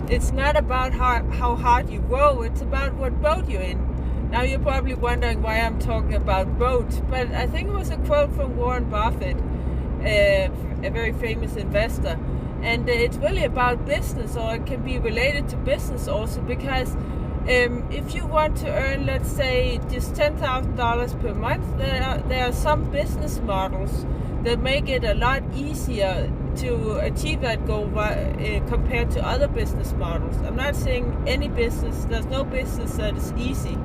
it's not about how hard you row, it's about what boat you're in. Now you're probably wondering why I'm talking about boats, but I think it was a quote from Warren Buffett, a very famous investor. And it's really about business, or it can be related to business also, because if you want to earn, let's say, just $10,000 per month, there are some business models that make it a lot easier to achieve that goal compared to other business models. I'm not saying any business, there's no business that is easy,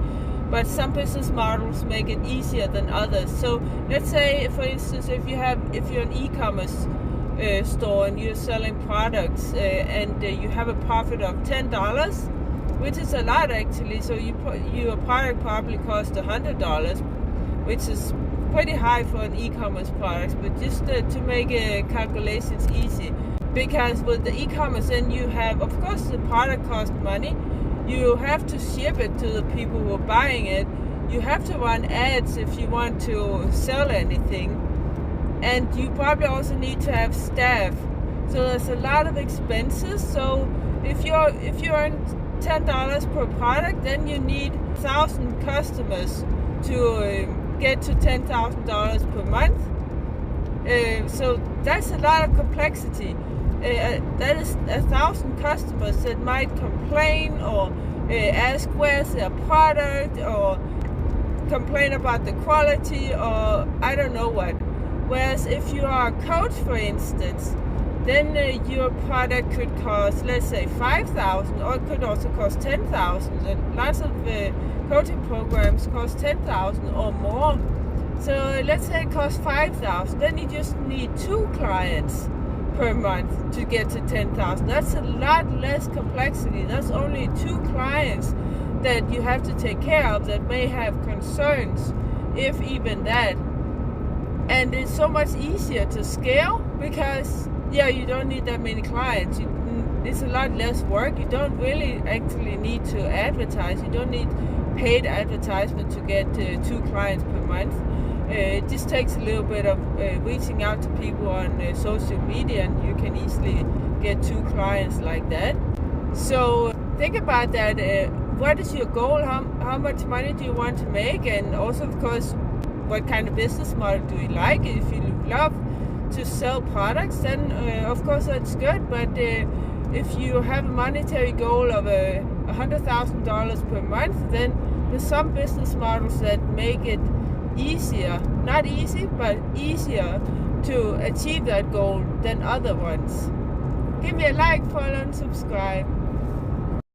but some business models make it easier than others. So let's say, for instance, if you're an e-commerce store and you're selling products and you have a profit of $10, which is a lot actually, so your product probably costs $100, which is pretty high for an e-commerce product, but just to make calculations easy. Because with the e-commerce, then you have, of course, the product costs money. You have to ship it to the people who are buying it. You have to run ads if you want to sell anything. And you probably also need to have staff. So there's a lot of expenses. So if you earn $10 per product, then you need 1,000 customers to get to $10,000 per month. So that's a lot of complexity. That is 1,000 customers that might complain or ask where's their product, or complain about the quality, or I don't know what. Whereas if you are a coach, for instance, then your product could cost, let's say, $5,000, or it could also cost $10,000. And lots of coaching programs cost $10,000 or more. So let's say it costs $5,000. Then you just need 2 clients per month to get to $10,000. That's a lot less complexity. That's only 2 clients that you have to take care of that may have concerns, if even that. And it's so much easier to scale because, you don't need that many clients. It's a lot less work. You don't really actually need to advertise. You don't need paid advertisement to get 2 clients per month. It just takes a little bit of reaching out to people on social media, and you can easily get 2 clients like that. So think about that. What is your goal? How much money do you want to make? And also, of course, what kind of business model do you like? If you love to sell products, then of course that's good. But if you have a monetary goal of $100,000 per month, then there's some business models that make it easier, not easy, but easier to achieve that goal than other ones. Give me a like, follow, and subscribe.